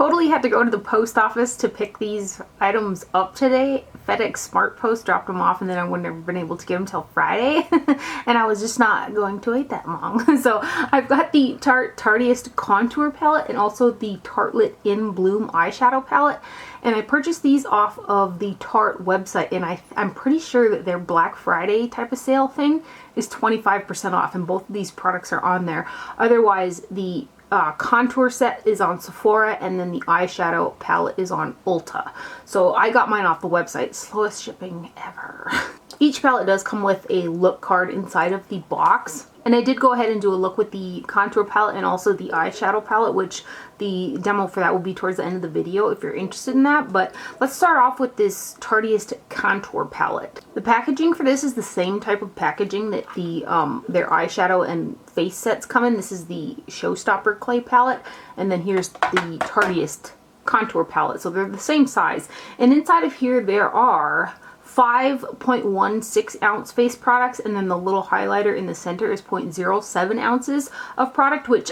totally had to go to the post office to pick these items up today. FedEx Smart Post dropped them off, and then I wouldn't have been able to get them till Friday. And I was just not going to wait that long. So I've got the Tarteist Contour Palette and also the Tartelette In Bloom eyeshadow palette. And I purchased these off of the Tarte website, and I'm pretty sure that their Black Friday type of sale thing is 25% off, and both of these products are on there. Otherwise, the contour set is on Sephora, and then the eyeshadow palette is on Ulta. So I got mine off the website. Slowest shipping ever. Each palette does come with a look card inside of the box. And I did go ahead and do a look with the contour palette and also the eyeshadow palette, which the demo for that will be towards the end of the video if you're interested in that. But let's start off with this Tarteist Contour Palette. The packaging for this is the same type of packaging that the their eyeshadow and face sets come in. This is the Showstopper Clay palette, and then here's the Tarteist Contour Palette. So they're the same size. And inside of here there are 5.16 ounce face products, and then the little highlighter in the center is 0.07 ounces of product, which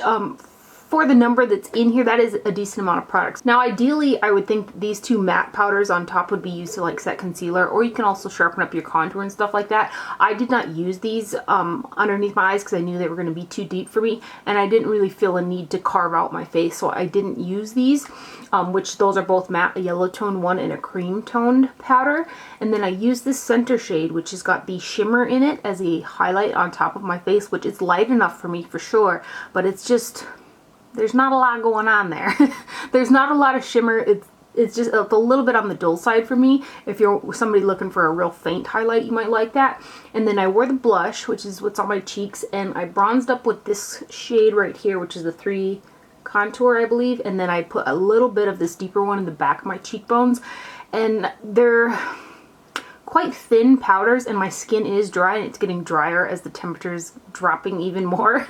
for the number that's in here, that is a decent amount of products. Now ideally I would think these two matte powders on top would be used to like set concealer, or you can also sharpen up your contour and stuff like that. I did not use these underneath my eyes because I knew they were going to be too deep for me, and I didn't really feel a need to carve out my face, so I didn't use these, which those are both matte, a yellow toned one and a cream toned powder. And then I used this center shade, which has got the shimmer in it, as a highlight on top of my face, which is light enough for me for sure, but it's just, there's not a lot going on there. There's not a lot of shimmer. It's just a little bit on the dull side for me. If you're somebody looking for a real faint highlight, you might like that. And then I wore the blush, which is what's on my cheeks, and I bronzed up with this shade right here, which is the 3 contour, I believe. And then I put a little bit of this deeper one in the back of my cheekbones. And they're quite thin powders, and my skin is dry, and it's getting drier as the temperature is dropping even more.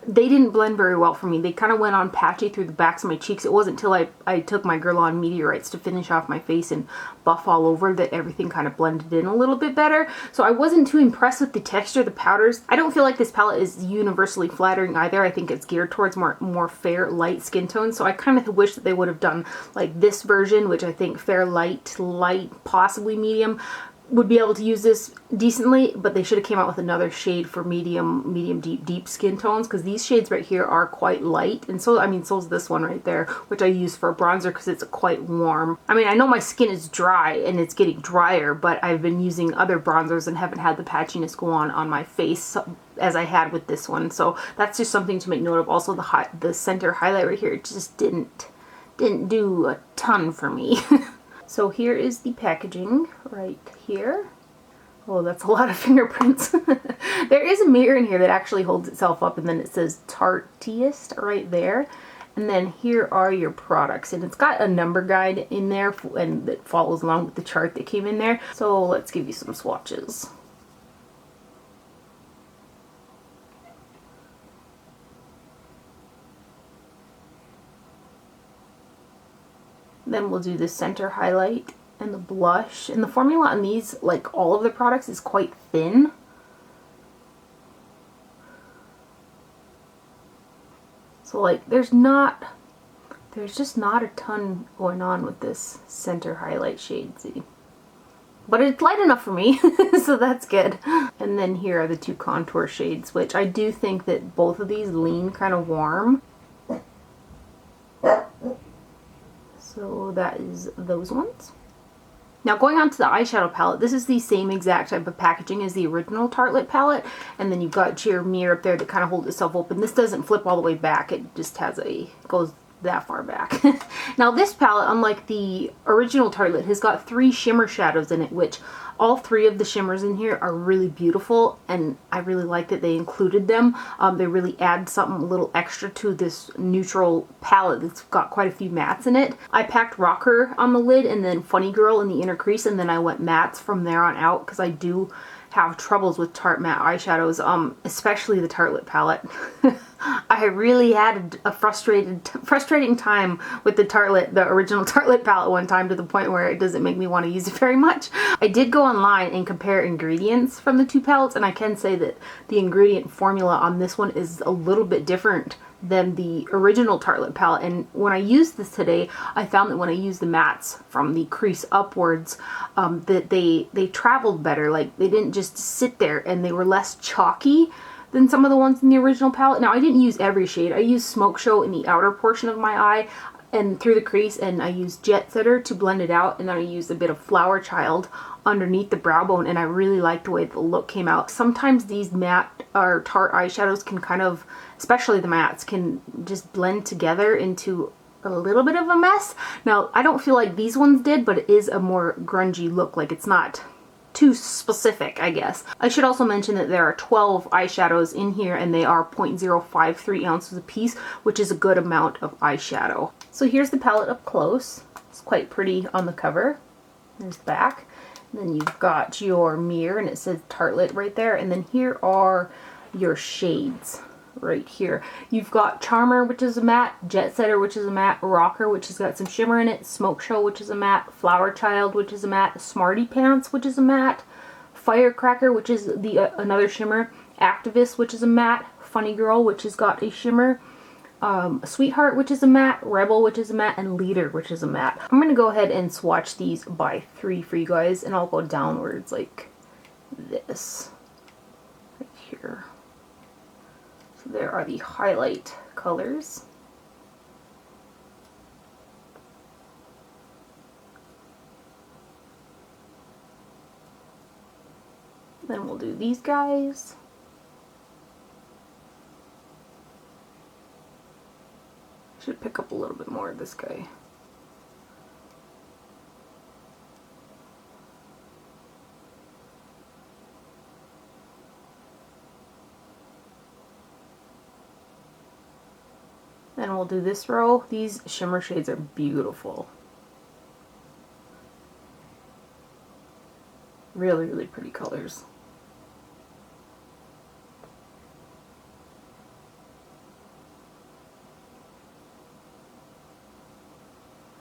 They didn't blend very well for me. They kind of went on patchy through the backs of my cheeks. It wasn't until I took my Girl On Meteorites to finish off my face and buff all over that everything kind of blended in a little bit better. So I wasn't too impressed with the texture of the powders. I don't feel like this palette is universally flattering either. I think it's geared towards more fair, light skin tones. So I kind of wish that they would have done like this version, which I think fair, light, possibly medium, would be able to use this decently, but they should have came out with another shade for medium, deep skin tones, because these shades right here are quite light, and so, I mean, so is this one right there, which I use for a bronzer because it's quite warm. I mean, I know my skin is dry and it's getting drier, but I've been using other bronzers and haven't had the patchiness go on my face as I had with this one, so that's just something to make note of. Also, the center highlight right here just didn't do a ton for me. So here is the packaging right here. Oh, that's a lot of fingerprints. There is a mirror in here that actually holds itself up, and then it says Tarteist right there. And then here are your products, and it's got a number guide in there, and that follows along with the chart that came in there. So let's give you some swatches. Then we'll do the center highlight and the blush. And the formula on these, like all of the products, is quite thin. So like there's just not a ton going on with this center highlight shade, see? But it's light enough for me, so that's good. And then here are the 2 contour shades, which I do think that both of these lean kind of warm. So that is those ones. Now going on to the eyeshadow palette, this is the same exact type of packaging as the original Tartelette palette, and then you've got your mirror up there that kind of holds itself open. This doesn't flip all the way back, it just goes that far back. Now this palette, unlike the original Tartelette, has got 3 shimmer shadows in it, which all 3 of the shimmers in here are really beautiful, and I really like that they included them. They really add something a little extra to this neutral palette that's got quite a few mattes in it. I packed Rocker on the lid and then Funny Girl in the inner crease, and then I went mattes from there on out because I do have troubles with Tarte matte eyeshadows, especially the Tartelette palette. I really had a frustrating time with the original Tartelette palette one time, to the point where it doesn't make me want to use it very much. I did go online and compare ingredients from the two palettes, and I can say that the ingredient formula on this one is a little bit different than the original Tartelette palette. And when I used this today, I found that when I used the mattes from the crease upwards, that they traveled better. Like, they didn't just sit there, and they were less chalky than some of the ones in the original palette. Now, I didn't use every shade. I used Smoke Show in the outer portion of my eye and through the crease, and I used Jet Setter to blend it out, and then I used a bit of Flower Child underneath the brow bone, and I really liked the way the look came out. Sometimes these matte or tarte eyeshadows can kind of, especially the mattes, can just blend together into a little bit of a mess. Now, I don't feel like these ones did, but it is a more grungy look. Like, it's not too specific, I guess. I should also mention that there are 12 eyeshadows in here, and they are 0.053 ounces a piece, which is a good amount of eyeshadow. So here's the palette up close. It's quite pretty on the cover. There's the back. And then you've got your mirror, and it says Tartelette right there. And then here are your shades right here. You've got Charmer, which is a matte, Jet Setter, which is a matte, Rocker, which has got some shimmer in it, Smoke Show, which is a matte, Flower Child, which is a matte, Smarty Pants, which is a matte, Firecracker, which is the another shimmer, Activist, which is a matte, Funny Girl, which has got a shimmer, Sweetheart, which is a matte, Rebel, which is a matte, and Leader, which is a matte. I'm going to go ahead and swatch these by 3 for you guys, and I'll go downwards like this right here. There are the highlight colors. Then we'll do these guys. Should pick up a little bit more of this guy. Then we'll do this row. These shimmer shades are beautiful. Really, really pretty colors.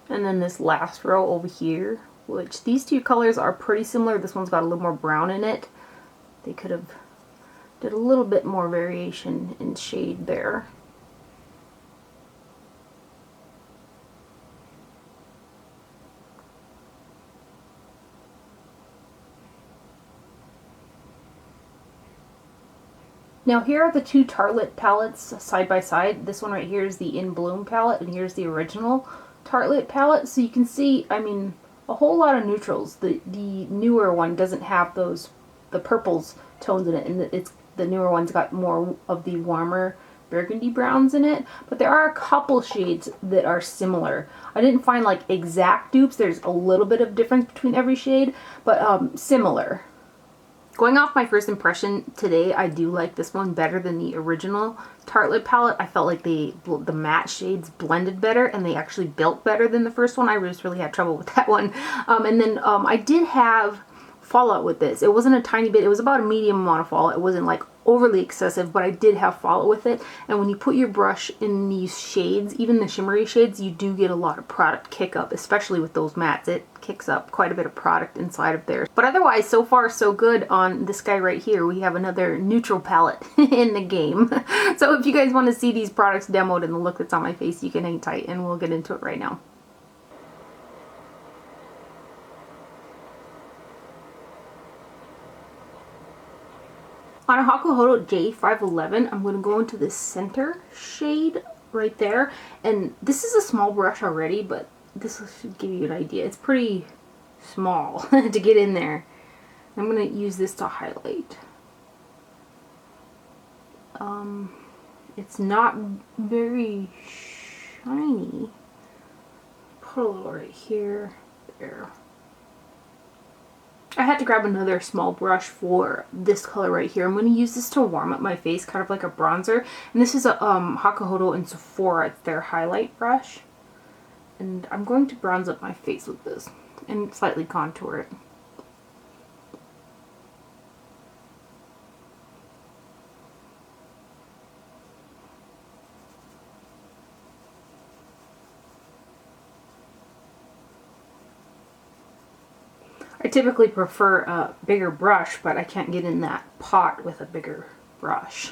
And then this last row over here, which these two colors are pretty similar. This one's got a little more brown in it. They could have did a little bit more variation in shade there. Now here are the two Tartelette palettes side by side. This one right here is the In Bloom palette, and here's the original Tartelette palette. So you can see, I mean, a whole lot of neutrals. The newer one doesn't have the purples tones in it, and the newer one's got more of the warmer burgundy browns in it. But there are a couple shades that are similar. I didn't find like exact dupes. There's a little bit of difference between every shade, but similar. Going off my first impression today, I do like this one better than the original Tartelette palette. I felt like the matte shades blended better, and they actually built better than the first one. I just really had trouble with that one. And then I did have fallout with this. It wasn't a tiny bit. It was about a medium amount of fallout. It wasn't like overly excessive, but I did have fallout with it. And when you put your brush in these shades, even the shimmery shades, you do get a lot of product kick up, especially with those mattes. It kicks up quite a bit of product inside of there. But otherwise, so far so good on this guy right here. We have another neutral palette in the game. So if you guys want to see these products demoed and the look that's on my face, you can hang tight and we'll get into it right now. On a Hakuhodo J511, I'm going to go into the center shade right there. And this is a small brush already, but this should give you an idea. It's pretty small to get in there. I'm going to use this to highlight. It's not very shiny. Put a little right here. There. I had to grab another small brush for this color right here. I'm going to use this to warm up my face, kind of like a bronzer. And this is a Hakuhodo and Sephora. It's their highlight brush. And I'm going to bronze up my face with this and slightly contour it. I typically prefer a bigger brush, but I can't get in that pot with a bigger brush.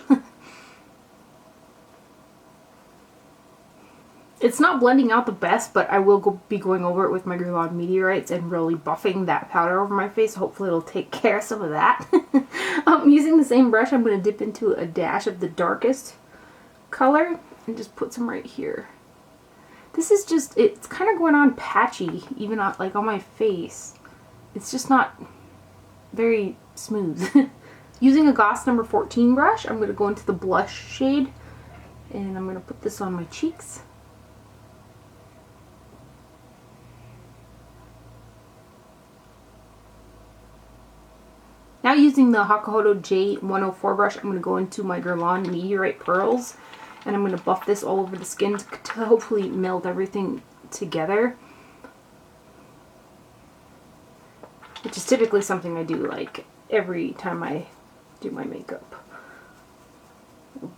It's not blending out the best, but I will be going over it with my Guerlain Meteorites and really buffing that powder over my face. Hopefully it'll take care of some of that. Using the same brush, I'm going to dip into a dash of the darkest color and just put some right here. This is just, it's kind of going on patchy, even on, like on my face. It's just not very smooth. Using a Goss number 14 brush, I'm going to go into the blush shade and I'm going to put this on my cheeks. Now using the Hakuhodo J104 brush, I'm going to go into my Guerlain Meteorite Pearls and I'm going to buff this all over the skin to hopefully meld everything together. Which is typically something I do like every time I do my makeup.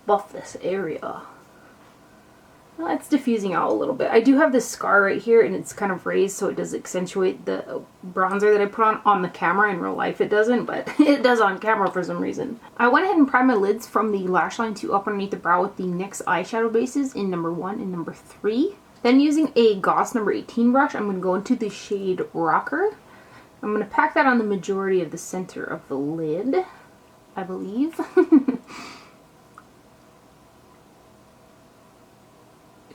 Buff this area. Well, it's diffusing out a little bit. I do have this scar right here and it's kind of raised, so it does accentuate the bronzer that I put on the camera. In real life it doesn't, but it does on camera for some reason. I went ahead and primed my lids from the lash line to up underneath the brow with the NYX eyeshadow bases in number 1 and number 3. Then using a Goss number 18 brush, I'm going to go into the shade Rocker. I'm going to pack that on the majority of the center of the lid, I believe.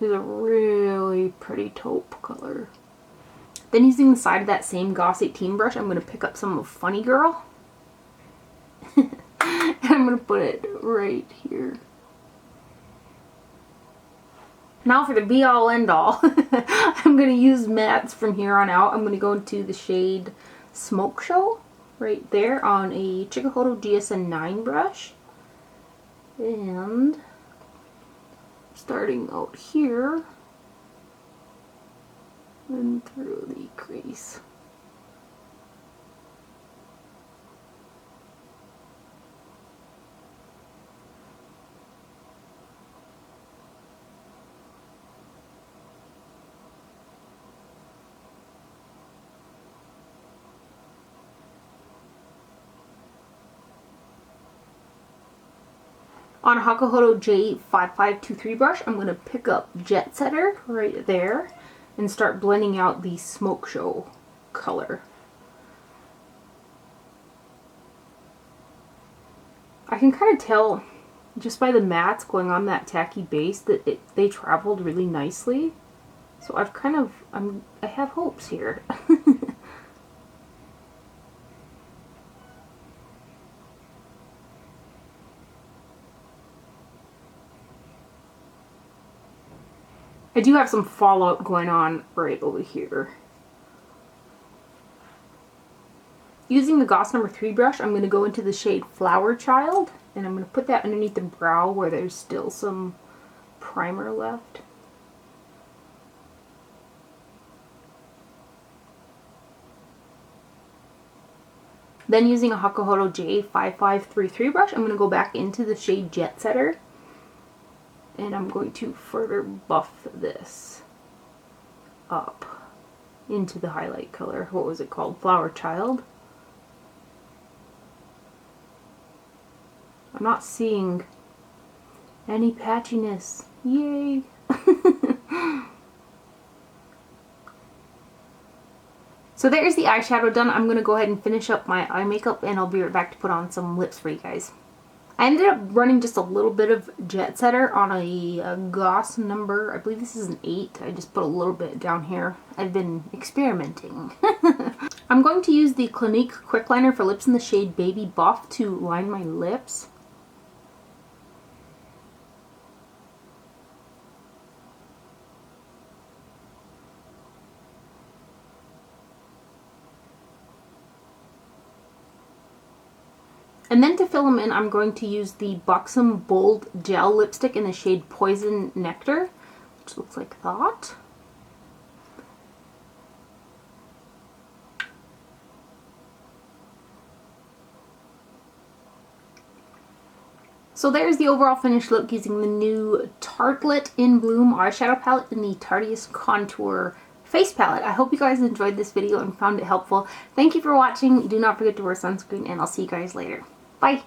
Is a really pretty taupe color. Then using the side of that same Goss 18 brush, I'm going to pick up some of Funny Girl. And I'm going to put it right here. Now for the be all end all. I'm going to use mattes from here on out. I'm going to go into the shade Smoke Show right there on a Chikuhodo GSN 9 brush. And starting out here and through the crease. On a Hakuhodo J5523 brush, I'm going to pick up Jet Setter right there and start blending out the Smoke Show color. I can kind of tell just by the mattes going on that tacky base that they traveled really nicely. So I've kind of, I have hopes here. I do have some fallout going on right over here. Using the Goss number 3 brush, I'm going to go into the shade Flower Child, and I'm going to put that underneath the brow where there's still some primer left. Then using a Hakuhodo J5533 brush, I'm going to go back into the shade Jet Setter. And I'm going to further buff this up into the highlight color. What was it called? Flower Child. I'm not seeing any patchiness. Yay! So there's the eyeshadow done. I'm going to go ahead and finish up my eye makeup and I'll be right back to put on some lips for you guys. I ended up running just a little bit of Jet Setter on a Goss number, I believe this is an 8. I just put a little bit down here. I've been experimenting. I'm going to use the Clinique Quick Liner for lips in the shade Baby Buff to line my lips. And then to fill them in, I'm going to use the Buxom Bold Gel Lipstick in the shade Poison Nectar, which looks like that. So there's the overall finished look using the new Tartelette In Bloom eyeshadow palette in the Tarteist Contour face palette. I hope you guys enjoyed this video and found it helpful. Thank you for watching. Do not forget to wear sunscreen, and I'll see you guys later. Bye!